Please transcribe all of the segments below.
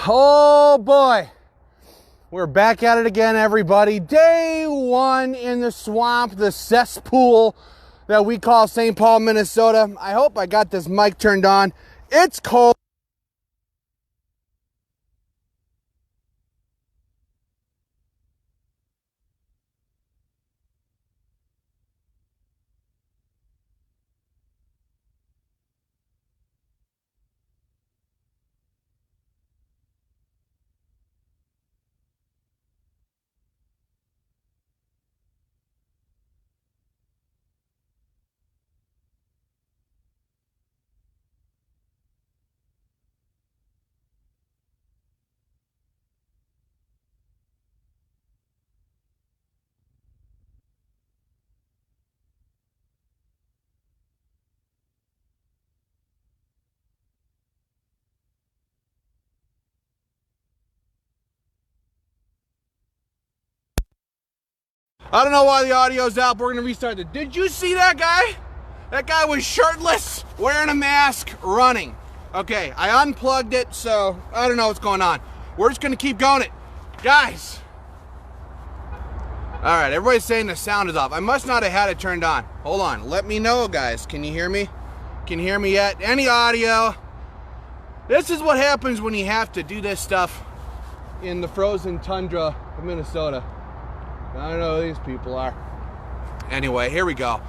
Oh boy, we're back at it again, everybody. Day one in the swamp, the cesspool that we call St. Paul, Minnesota. I hope I got this mic turned on. It's cold. I don't know why the audio's out, but we're gonna restart it. Did you see that guy? That guy was shirtless, wearing a mask, running. Okay, I unplugged it, so I don't know what's going on. We're just gonna keep going it. Guys. All right, everybody's saying the sound is off. I must not have had it turned on. Hold on, let me know, guys. Can you hear me? Can you hear me yet? Any audio? This is what happens when you have to do this stuff in the frozen tundra of Minnesota. I don't know who these people are. Anyway, here we go.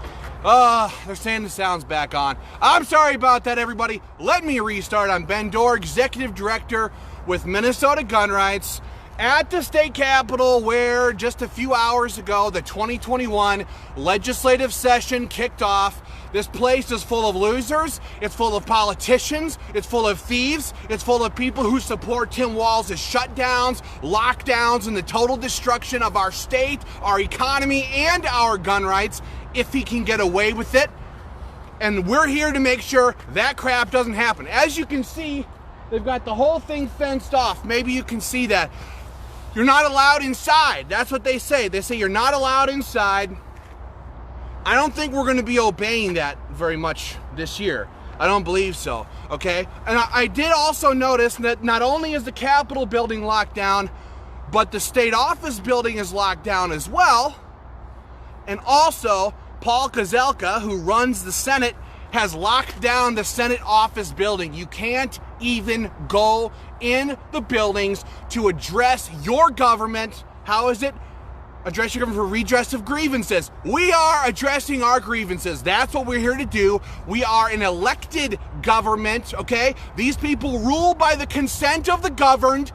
They're saying the sound's back on. I'm sorry about that, everybody. Let me restart. I'm Ben Dorr, Executive Director with Minnesota Gun Rights at the state capitol, where just a few hours ago, the 2021 legislative session kicked off. This place is full of losers, it's full of politicians, it's full of thieves, it's full of people who support Tim Walz's shutdowns, lockdowns, and the total destruction of our state, our economy, and our gun rights, if he can get away with it. And we're here to make sure that crap doesn't happen. As you can see, they've got the whole thing fenced off. Maybe you can see that. You're not allowed inside. That's what they say. They say you're not allowed inside. I don't think we're going to be obeying that very much this year. I don't believe so, okay? And I did also notice that not only is the Capitol building locked down, but the state office building is locked down as well. And also, Paul Kozelka, who runs the Senate, has locked down the Senate office building. You can't even go in the buildings to address your government. How is it? Address your government for redress of grievances. We are addressing our grievances. That's what we're here to do. We are an elected government, okay? These people rule by the consent of the governed.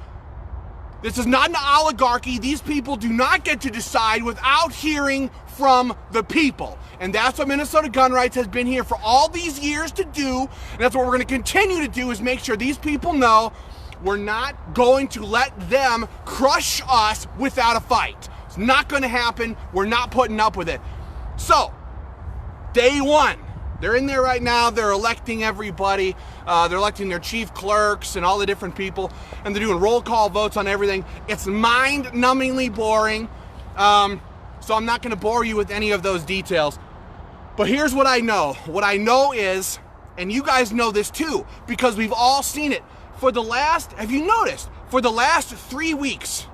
This is not an oligarchy. These people do not get to decide without hearing from the people. And that's what Minnesota Gun Rights has been here for all these years to do. And that's what we're going to continue to do, is make sure these people know we're not going to let them crush us without a fight. It's not going to happen. We're not putting up with it. So, day one. They're in there right now. They're electing everybody. They're electing their chief clerks and all the different people. And they're doing roll call votes on everything. It's mind-numbingly boring. So I'm not going to bore you with any of those details. But here's what I know. What I know is, and you guys know this too, because we've all seen it. Have you noticed? For the last 3 weeks,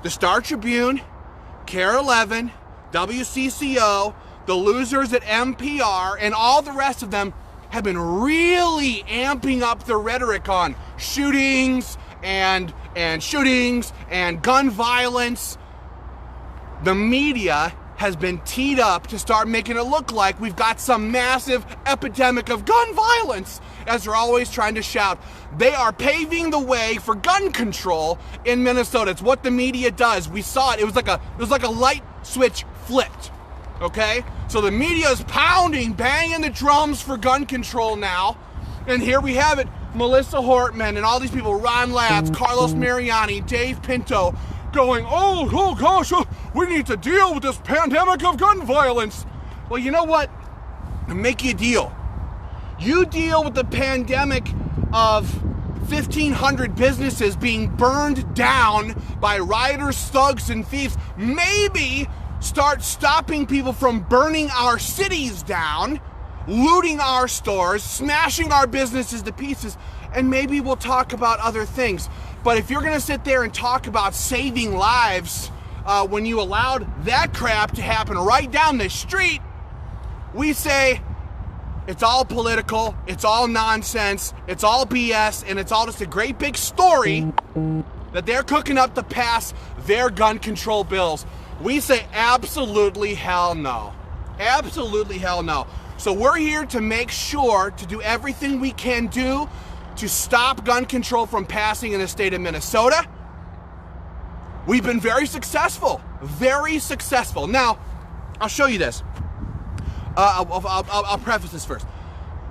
the Star Tribune, KARE 11, WCCO, the losers at NPR, and all the rest of them have been really amping up the rhetoric on shootings and gun violence. The media has been teed up to start making it look like we've got some massive epidemic of gun violence, as they're always trying to shout. They are paving the way for gun control in Minnesota. It's what the media does. We saw it. It was like a light switch flipped. Okay? So the media is banging the drums for gun control now. And here we have it. Melissa Hortman and all these people, Ron Latz, Carlos Mariani, Dave Pinto, going, oh gosh, we need to deal with this pandemic of gun violence. Well, you know what? I'll make you a deal. You deal with the pandemic of 1,500 businesses being burned down by rioters, thugs, and thieves. Maybe start stopping people from burning our cities down, looting our stores, smashing our businesses to pieces, and maybe we'll talk about other things. But if you're gonna sit there and talk about saving lives when you allowed that crap to happen right down the street, we say it's all political, it's all nonsense, it's all BS, and it's all just a great big story that they're cooking up to pass their gun control bills. We say absolutely hell no. Absolutely hell no. So we're here to make sure to do everything we can do to stop gun control from passing in the state of Minnesota. We've been very successful. Very successful. Now, I'll show you this. I'll preface this first.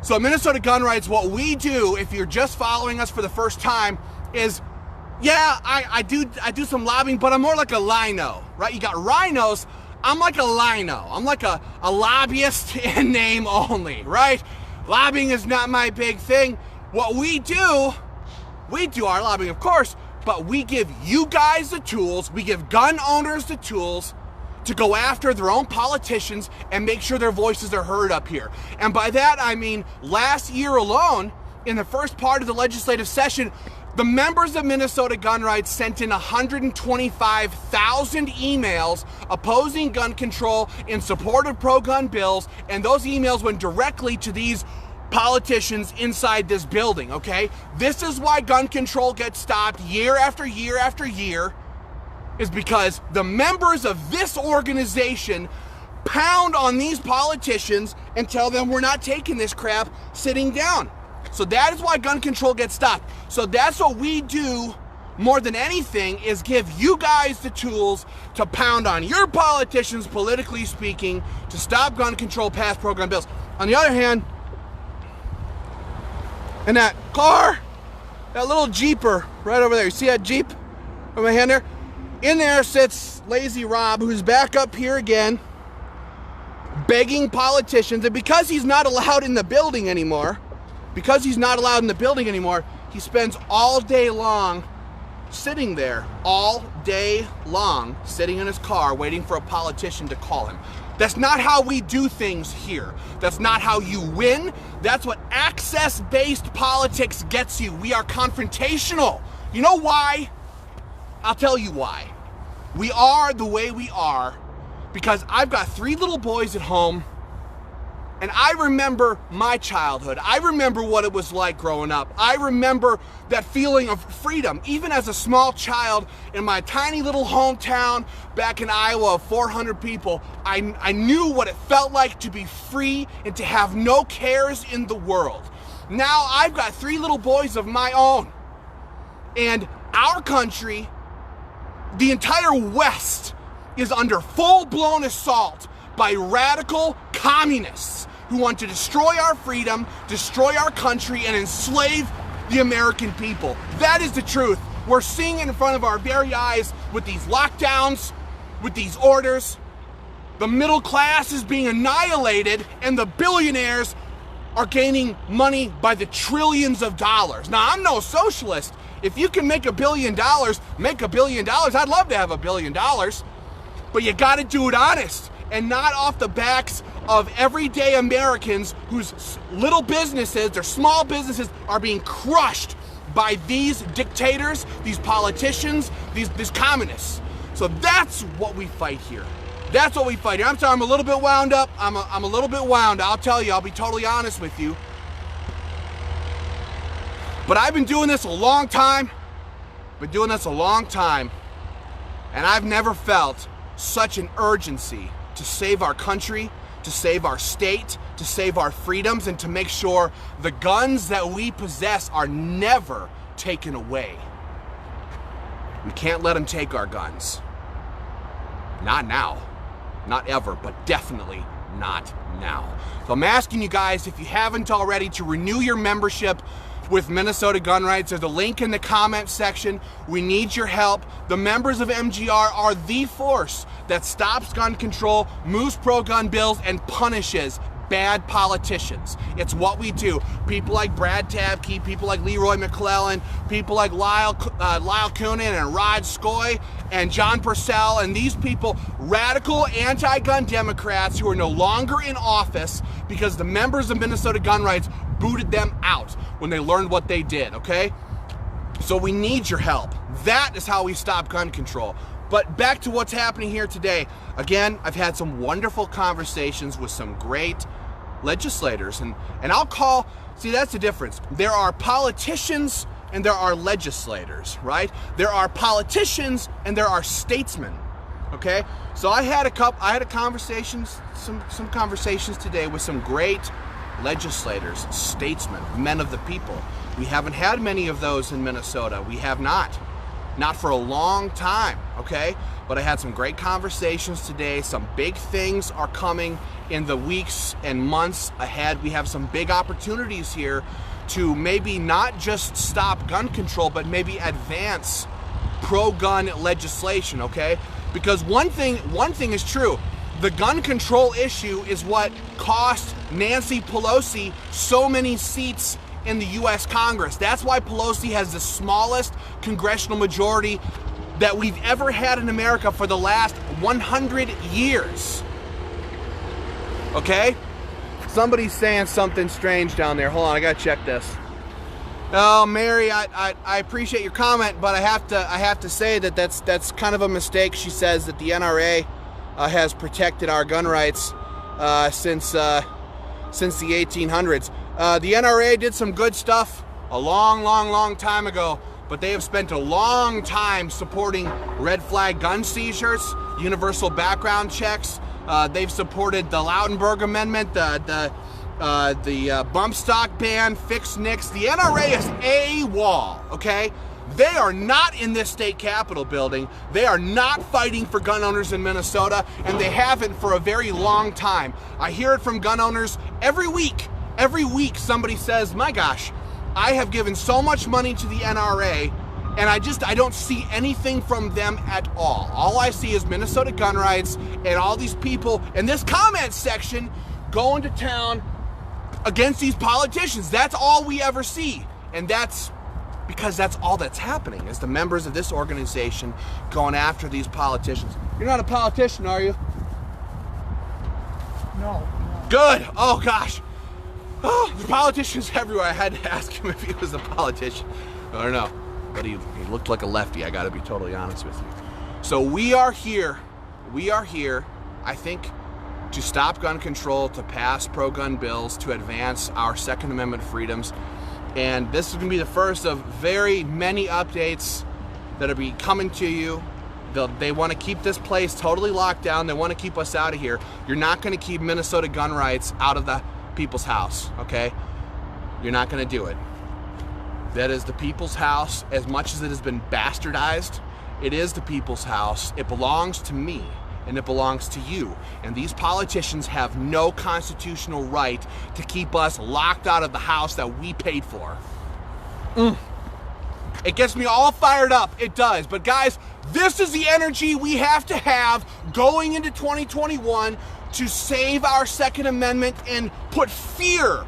So Minnesota Gun Rights, what we do, if you're just following us for the first time, is, yeah, I do some lobbying, but I'm more like a lino, right? You got rhinos, I'm like a lino. I'm like a lobbyist in name only, right? Lobbying is not my big thing. What we do our lobbying, of course, but we give you guys the tools, we give gun owners the tools to go after their own politicians and make sure their voices are heard up here. And by that, I mean last year alone, in the first part of the legislative session, the members of Minnesota Gun Rights sent in 125,000 emails opposing gun control in support of pro-gun bills, and those emails went directly to these politicians inside this building, okay? This is why gun control gets stopped year after year after year, is because the members of this organization pound on these politicians and tell them we're not taking this crap sitting down. So that is why gun control gets stopped. So that's what we do more than anything, is give you guys the tools to pound on your politicians, politically speaking, to stop gun control, pass pro-gun bills. On the other hand, in that car, that little Jeeper right over there, you see that Jeep on my hand there? In there sits Lazy Rob, who's back up here again, begging politicians, and because he's not allowed in the building anymore, he spends all day long sitting there, all day long, sitting in his car, waiting for a politician to call him. That's not how we do things here. That's not how you win. That's what access-based politics gets you. We are confrontational. You know why? I'll tell you why. We are the way we are because I've got 3 little boys at home, and I remember my childhood. I remember what it was like growing up. I remember that feeling of freedom. Even as a small child in my tiny little hometown back in Iowa of 400 people, I knew what it felt like to be free and to have no cares in the world. Now I've got 3 little boys of my own, and our country, the entire West, is under full-blown assault by radical communists who want to destroy our freedom, destroy our country, and enslave the American people. That is the truth. We're seeing it in front of our very eyes with these lockdowns, with these orders. The middle class is being annihilated, and the billionaires are gaining money by the trillions of dollars. Now, I'm no socialist. If you can make $1 billion, make $1 billion. I'd love to have $1 billion. But you gotta do it honest and not off the backs of everyday Americans whose little businesses, their small businesses, are being crushed by these dictators, these politicians, these communists. So that's what we fight here. That's what we fight here. I'm sorry, I'm a little bit wound up. I'm a little bit wound. I'll tell you, I'll be totally honest with you. But I've been doing this a long time. And I've never felt such an urgency to save our country, to save our state, to save our freedoms, and to make sure the guns that we possess are never taken away. We can't let them take our guns. Not now. Not ever, but definitely not now. So I'm asking you guys, if you haven't already, to renew your membership with Minnesota Gun Rights. There's a link in the comment section. We need your help. The members of MGR are the force that stops gun control, moves pro-gun bills, and punishes bad politicians. It's what we do. People like Brad Tabke, people like Leroy McClellan, people like Lyle Coonan and Rod Skoy and John Purcell, and these people, radical anti-gun Democrats who are no longer in office because the members of Minnesota Gun Rights booted them out when they learned what they did, okay? So we need your help. That is how we stop gun control. But back to what's happening here today. Again, I've had some wonderful conversations with some great legislators. And I'll call, see, that's the difference. There are politicians and there are legislators, right? There are politicians and there are statesmen, okay? So I had some conversations today with some great legislators, statesmen, men of the people. We haven't had many of those in Minnesota. We have not for a long time, okay? But I had some great conversations today. Some big things are coming in the weeks and months ahead. We have some big opportunities here to maybe not just stop gun control, but maybe advance pro-gun legislation, okay? Because one thing is true. The gun control issue is what cost Nancy Pelosi so many seats in the US Congress. That's why Pelosi has the smallest congressional majority that we've ever had in America for the last 100 years. Okay? Somebody's saying something strange down there. Hold on, I gotta check this. Oh, Mary, I appreciate your comment, but I have to say that that's kind of a mistake. She says that the NRA has protected our gun rights since the 1800s. The NRA did some good stuff a long time ago, but they have spent a long time supporting red flag gun seizures, universal background checks. They've supported the Lautenberg Amendment, the bump stock ban, fixed NICS. The NRA is AWOL, okay? They are not in this state capitol building. They are not fighting for gun owners in Minnesota, and they haven't for a very long time. I hear it from gun owners every week. Every week somebody says, my gosh, I have given so much money to the NRA, and I don't see anything from them at all. All I see is Minnesota gun rights and all these people in this comment section going to town against these politicians. That's all we ever see. And that's because that's all that's happening, is the members of this organization going after these politicians. You're not a politician, are you? No. Good. Oh, gosh. Oh, there's politicians everywhere. I had to ask him if he was a politician. I don't know. But he looked like a lefty, I gotta be totally honest with you. So we are here, I think, to stop gun control, to pass pro-gun bills, to advance our Second Amendment freedoms. And this is gonna be the first of very many updates that'll be coming to you. They wanna keep this place totally locked down. They wanna keep us out of here. You're not gonna keep Minnesota gun rights out of the people's house, okay? You're not gonna do it. That is the people's house. As much as it has been bastardized, it is the people's house. It belongs to me, and it belongs to you. And these politicians have no constitutional right to keep us locked out of the house that we paid for. It gets me all fired up, it does. But guys, this is the energy we have to have going into 2021 to save our Second Amendment and put fear,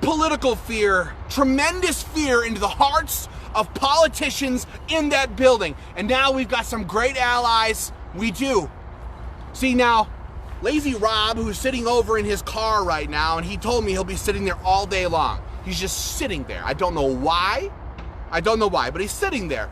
political fear, tremendous fear into the hearts of politicians in that building. And now we've got some great allies. We do. See now, Lazy Rob, who's sitting over in his car right now, and he told me he'll be sitting there all day long. He's just sitting there. I don't know why, but he's sitting there.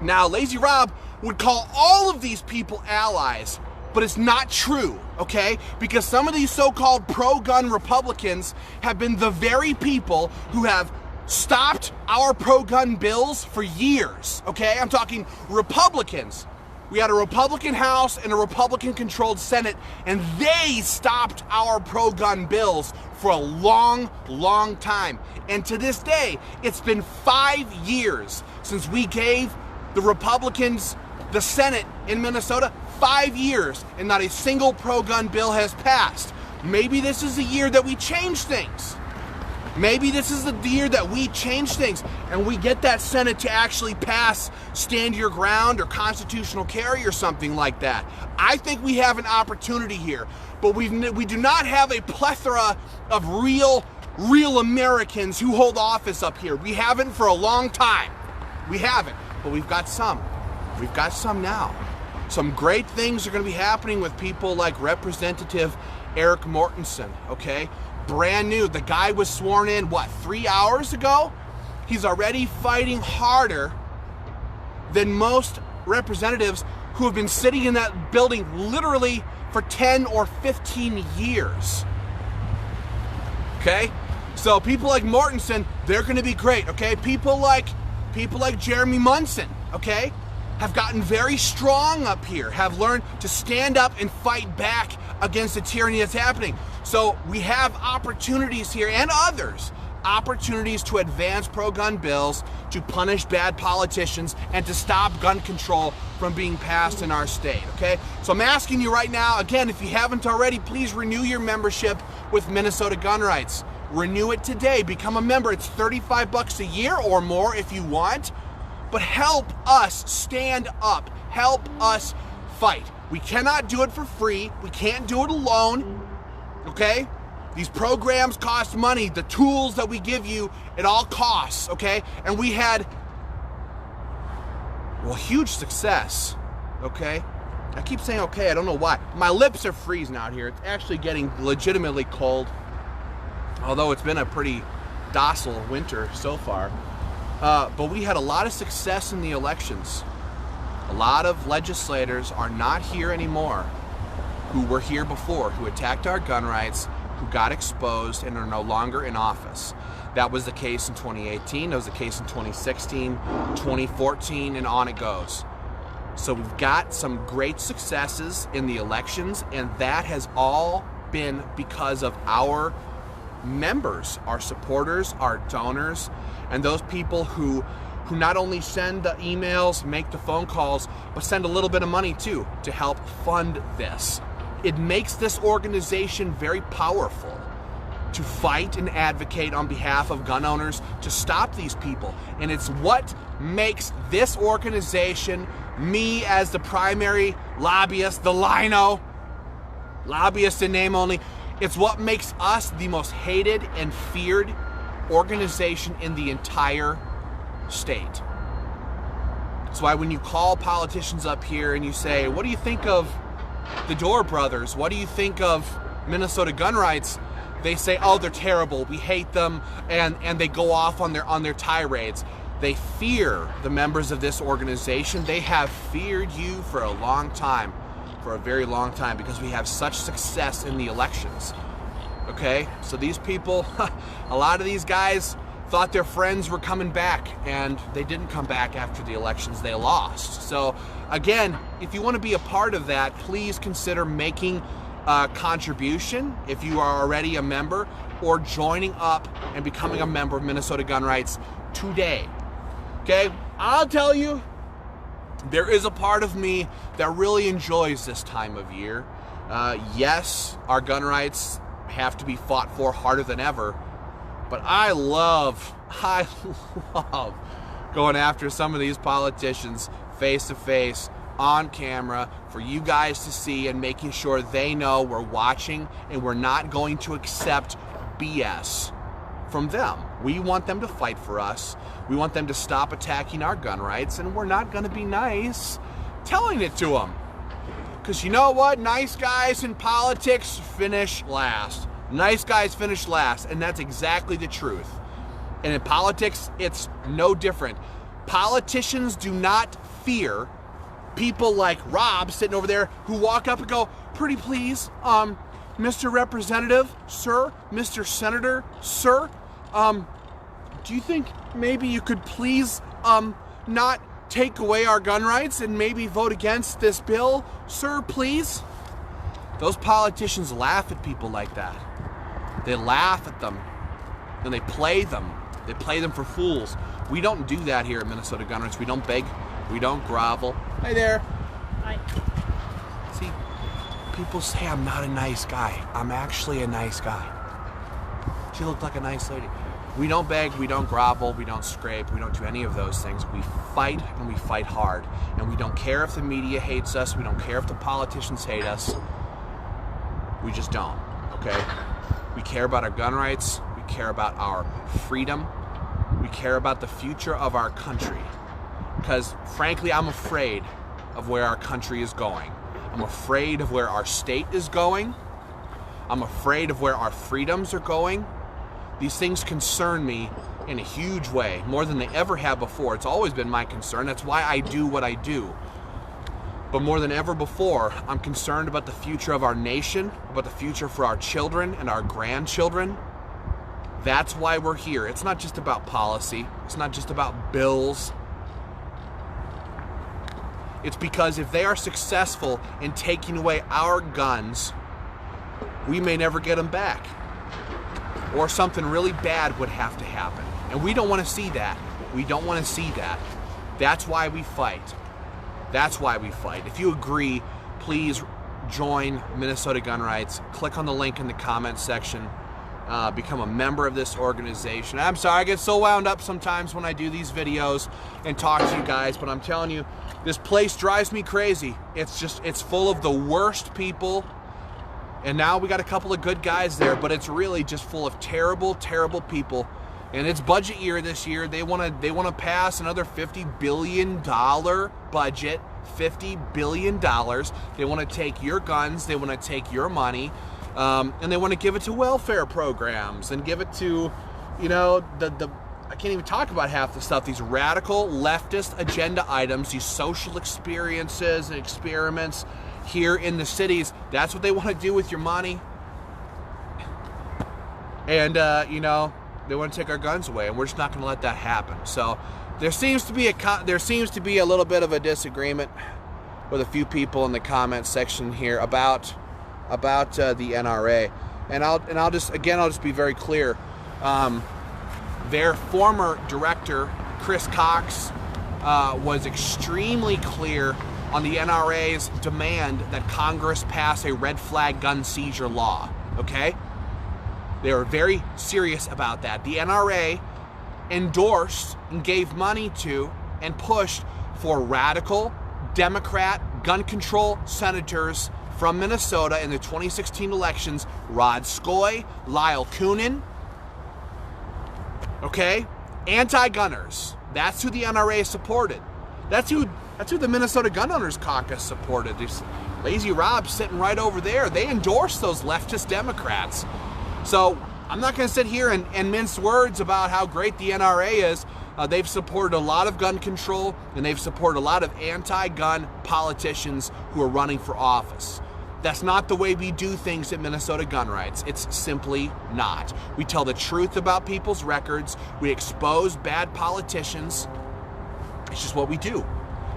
Now, Lazy Rob would call all of these people allies, but it's not true, okay? Because some of these so-called pro-gun Republicans have been the very people who have stopped our pro-gun bills for years, okay? I'm talking Republicans. We had a Republican House and a Republican-controlled Senate, and they stopped our pro-gun bills for a long time. And to this day, it's been 5 years since we gave the Republicans the Senate in Minnesota. 5 years, and not a single pro-gun bill has passed. Maybe this is the year that we change things. Maybe this is the year that we change things and we get that Senate to actually pass Stand Your Ground or constitutional carry or something like that. I think we have an opportunity here, but we do not have a plethora of real Americans who hold office up here. We haven't for a long time. We haven't, but we've got some. We've got some now. Some great things are going to be happening with people like Representative Eric Mortensen, okay? Brand new. The guy was sworn in, 3 hours ago? He's already fighting harder than most representatives who have been sitting in that building literally for 10 or 15 years. Okay? So people like Mortensen, they're going to be great, okay? People like Jeremy Munson, okay, have gotten very strong up here, have learned to stand up and fight back against the tyranny that's happening. So we have opportunities here, and others, opportunities to advance pro-gun bills, to punish bad politicians, and to stop gun control from being passed in our state, okay? So I'm asking you right now, again, if you haven't already, please renew your membership with Minnesota Gun Rights. Renew it today, become a member. It's $35 a year or more if you want, but help us stand up, help us fight. We cannot do it for free, we can't do it alone, okay? These programs cost money. The tools that we give you, it all costs, okay? And we had, well, huge success, okay? I keep saying okay, I don't know why. My lips are freezing out here. It's actually getting legitimately cold, although it's been a pretty docile winter so far. But we had a lot of success in the elections. A lot of legislators are not here anymore who were here before, who attacked our gun rights, who got exposed and are no longer in office. That was the case in 2018, that was the case in 2016, 2014, and on it goes. So we've got some great successes in the elections, and that has all been because of our members, our supporters, our donors, and those people who not only send the emails, make the phone calls, but send a little bit of money too to help fund this. It makes this organization very powerful to fight and advocate on behalf of gun owners to stop these people. And it's what makes this organization, me as the primary lobbyist, the Lino, lobbyist in name only, it's what makes us the most hated and feared organization in the entire state. That's why when you call politicians up here and you say, what do you think of the Dorr brothers? What do you think of Minnesota Gun Rights? They say, oh, they're terrible, we hate them, and they go off on their tirades. They fear the members of this organization. They have feared you for a long time, for a very long time, because we have such success in the elections. Okay, so these people, a lot of these guys thought their friends were coming back, and they didn't come back after the elections. They lost. So again, if you want to be a part of that, please consider making a contribution if you are already a member, or joining up and becoming a member of Minnesota Gun Rights today. Okay, I'll tell you, there is a part of me that really enjoys this time of year. Yes, our gun rights have to be fought for harder than ever, but I love going after some of these politicians face to face, on camera, for you guys to see, and making sure they know we're watching and we're not going to accept BS from them. We want them to fight for us. We want them to stop attacking our gun rights, and we're not going to be nice telling it to them. Because you know what? Nice guys in politics finish last. Nice guys finish last, and that's exactly the truth. And in politics, it's no different. Politicians do not fear people like Rob sitting over there who walk up and go, pretty please, Mr. Representative, sir, Mr. Senator, sir, do you think maybe you could please not take away our gun rights and maybe vote against this bill, sir, please? Those politicians laugh at people like that. They laugh at them, and they play them. They play them for fools. We don't do that here at Minnesota Gun Rights. We don't beg. We don't grovel. Hi there. Hi. See, people say I'm not a nice guy. I'm actually a nice guy. She looked like a nice lady. We don't beg, we don't grovel, we don't scrape, we don't do any of those things. We fight, and we fight hard. And we don't care if the media hates us. We don't care if the politicians hate us. We just don't, okay? We care about our gun rights. We care about our freedom. We care about the future of our country. Because frankly, I'm afraid of where our country is going. I'm afraid of where our state is going. I'm afraid of where our freedoms are going. These things concern me in a huge way, more than they ever have before. It's always been my concern. That's why I do what I do. But more than ever before, I'm concerned about the future of our nation, about the future for our children and our grandchildren. That's why we're here. It's not just about policy. It's not just about bills. It's because if they are successful in taking away our guns, we may never get them back. Or something really bad would have to happen. And we don't want to see that. We don't want to see that. That's why we fight. That's why we fight. If you agree, please join Minnesota Gun Rights. Click on the link in the comments section. Become a member of this organization. I'm sorry, I get so wound up sometimes when I do these videos and talk to you guys, but I'm telling you, this place drives me crazy. It's full of the worst people. And now we got a couple of good guys there, but it's really just full of terrible, terrible people. And it's budget year this year. They want to pass another $50 billion budget. $50 billion. They want to take your guns. They want to take your money. And they want to give it to welfare programs and give it to, you know, I can't even talk about half the stuff. These radical leftist agenda items, these social experiences and experiments here in the cities. That's what they want to do with your money. And, you know, they want to take our guns away, and we're just not going to let that happen. So there seems to be a little bit of a disagreement with a few people in the comment section here about the NRA, and I'll just be very clear. Their former director, Chris Cox, was extremely clear on the NRA's demand that Congress pass a red flag gun seizure law. Okay, they were very serious about that. The NRA endorsed and gave money to and pushed for radical Democrat gun control senators from Minnesota in the 2016 elections, Rod Skoy, Lyle Kunin, okay? Anti-gunners. That's who the NRA supported. That's who the Minnesota Gun Owners Caucus supported. These Lazy Rob's sitting right over there. They endorsed those leftist Democrats. So I'm not going to sit here and mince words about how great the NRA is. They've supported a lot of gun control, and they've supported a lot of anti-gun politicians who are running for office. That's not the way we do things at Minnesota Gun Rights. It's simply not. We tell the truth about people's records. We expose bad politicians. It's just what we do.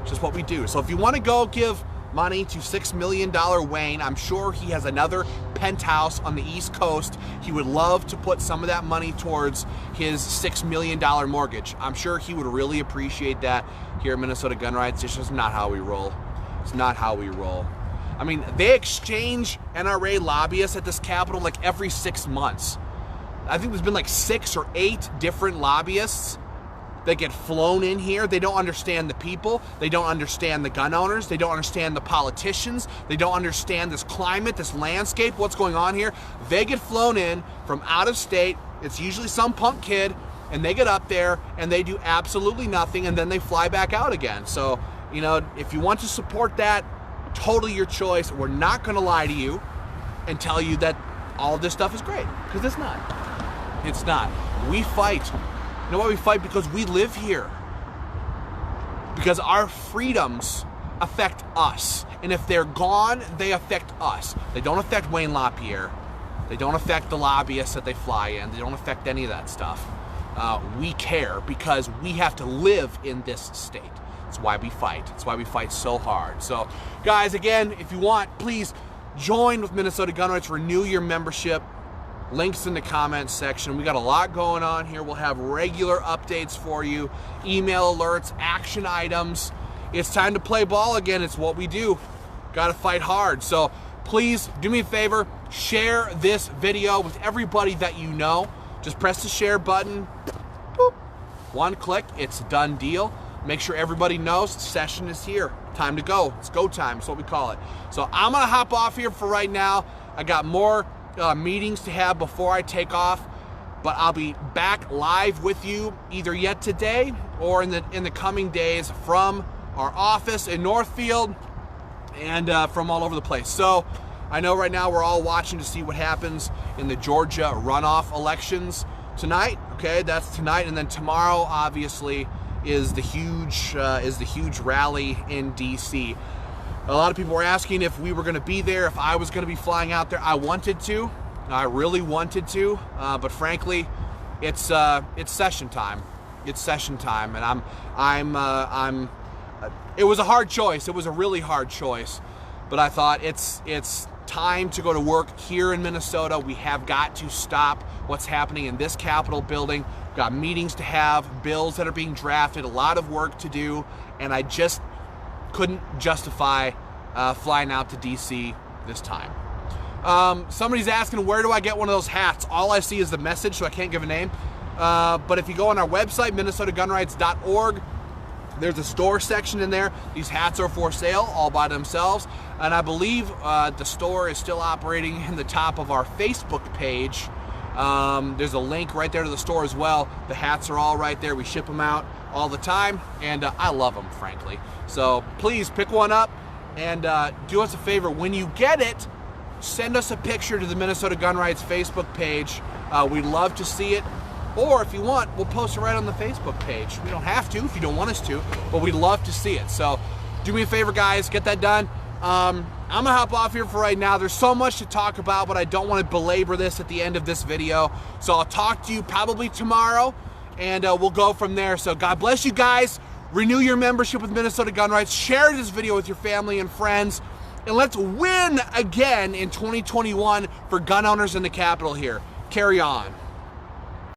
It's just what we do. So if you want to go give money to $6 million Wayne, I'm sure he has another penthouse on the East Coast. He would love to put some of that money towards his $6 million mortgage. I'm sure he would really appreciate that here at Minnesota Gun Rights. It's just not how we roll. It's not how we roll. I mean, they exchange NRA lobbyists at this Capitol like every 6 months. I think there's been like 6 or 8 different lobbyists that get flown in here. They don't understand the people. They don't understand the gun owners. They don't understand the politicians. They don't understand this climate, this landscape, what's going on here. They get flown in from out of state. It's usually some punk kid, and they get up there and they do absolutely nothing, and then they fly back out again. So, you know, if you want to support that, totally your choice. We're not going to lie to you and tell you that all of this stuff is great, because it's not. It's not. We fight. You know why we fight? Because we live here. Because our freedoms affect us. And if they're gone, they affect us. They don't affect Wayne LaPierre. They don't affect the lobbyists that they fly in. They don't affect any of that stuff. We care because we have to live in this state. That's why we fight. That's why we fight so hard. So, guys, again, if you want, please join with Minnesota Gun Rights. Renew your membership. Links in the comments section. We got a lot going on here. We'll have regular updates for you, email alerts, action items. It's time to play ball again. It's what we do. Got to fight hard. So please do me a favor. Share this video with everybody that you know. Just press the share button. Boop. One click. It's a done deal. Make sure everybody knows the session is here. Time to go. It's go time. That's what we call it. So I'm going to hop off here for right now. I got more meetings to have before I take off, but I'll be back live with you either yet today or in the coming days from our office in Northfield and from all over the place. So I know right now we're all watching to see what happens in the Georgia runoff elections. tonight. Okay, that's tonight, and then tomorrow, obviously, is the huge rally in DC. A lot of people were asking if we were going to be there, if I was going to be flying out there. I wanted to. I really wanted to, but frankly, it's session time. It's session time, and it was a hard choice. It was a really hard choice, but I thought it's time to go to work here in Minnesota. We have got to stop what's happening in this Capitol building. We've got meetings to have, bills that are being drafted, a lot of work to do, and I just couldn't justify flying out to DC this time. Somebody's asking, where do I get one of those hats? All I see is the message, so I can't give a name. But if you go on our website, minnesotagunrights.org, there's a store section in there. These hats are for sale all by themselves. And I believe the store is still operating in the top of our Facebook page. There's a link right there to the store as well. The hats are all right there. We ship them out all the time, and I love them, frankly. So please pick one up, and do us a favor. When you get it, send us a picture to the Minnesota Gun Rights Facebook page. We'd love to see it. Or if you want, we'll post it right on the Facebook page. We don't have to if you don't want us to, but we'd love to see it. So do me a favor, guys, get that done. I'm gonna hop off here for right now. There's so much to talk about, but I don't want to belabor this at the end of this video. So I'll talk to you probably tomorrow, and we'll go from there. So God bless you guys. Renew your membership with Minnesota Gun Rights. Share this video with your family and friends. And let's win again in 2021 for gun owners in the Capitol here. Carry on.